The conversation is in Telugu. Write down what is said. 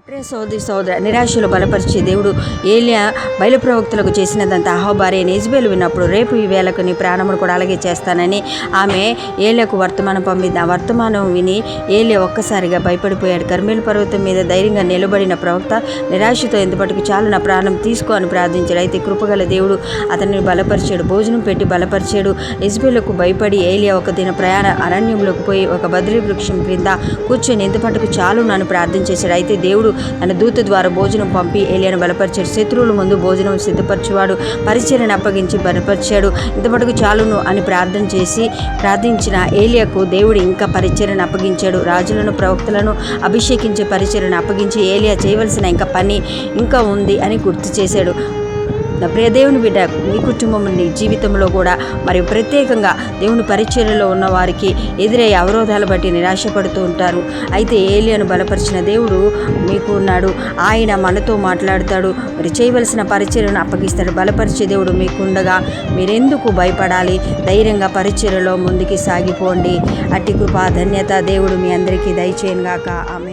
ప్రియ సోదర నిరాశలు బలపరిచే దేవుడు ఏలియా బయలు ప్రవక్తలకు చేసినదంతా అహాబు భార్య యెజెబెలు విన్నప్పుడు రేపు ఈ వేళకు నీ ప్రాణమును కూడా అలాగే చేస్తానని ఆమె ఏలియాకు వర్తమానం పంపింది. ఆ వర్తమానం విని ఏలియా ఒక్కసారిగా భయపడిపోయాడు. కర్మేలు పర్వతం మీద ధైర్యంగా నిలబడిన ప్రవక్త నిరాశతో ఎంతపటికి చాలు నా ప్రాణం తీసుకో అని ప్రార్థించాడు. అయితే కృపగల దేవుడు అతన్ని బలపరిచాడు, భోజనం పెట్టి బలపరిచాడు. యెజెబెలుకు భయపడి ఏలియా ఒక దిన ప్రయాణ అరణ్యంలోకి పోయి ఒక బద్రీ వృక్షం క్రింద కూర్చొని ఎంతపటికి చాలు నన్ను ప్రార్థించేశాడు. అయితే దేవుడు తన దూత ద్వారా భోజనం పంపి ఏలియాను బలపరిచాడు. శత్రువుల ముందు భోజనం సిద్ధపరచువాడు, పరిచర్యను అప్పగించి బలపరిచాడు. ఇంతమటుకు చాలును అని ప్రార్థించిన ఏలియాకు దేవుడు ఇంకా పరిచర్యను అప్పగించాడు. రాజులను ప్రవక్తలను అభిషేకించే పరిచర్యను అప్పగించి ఏలియా చేయవలసిన ఇంకా పని ఇంకా ఉంది అని గుర్తు చేశాడు. నా ప్రియ దేవుని బిడ్డ, నీ కుటుంబం నీ జీవితంలో కూడా మరియు ప్రత్యేకంగా దేవుని పరిచర్యలో ఉన్న వారికి ఎదురయ్యే అవరోధాలు బట్టి నిరాశపడుతూ ఉంటారు. అయితే ఏలియాను బలపరిచిన దేవుడు మీకు ఉన్నాడు. ఆయన మనతో మాట్లాడతాడు, మరి చేయవలసిన పరిచర్యను అప్పగిస్తాడు. బలపరిచే దేవుడు మీకుండగా మీరెందుకు భయపడాలి? ధైర్యంగా పరిచర్యలో ముందుకి సాగిపోండి. అట్టి కృప ధన్యత దేవుడు మీ అందరికీ దయచేయను గాక. ఆమేన్.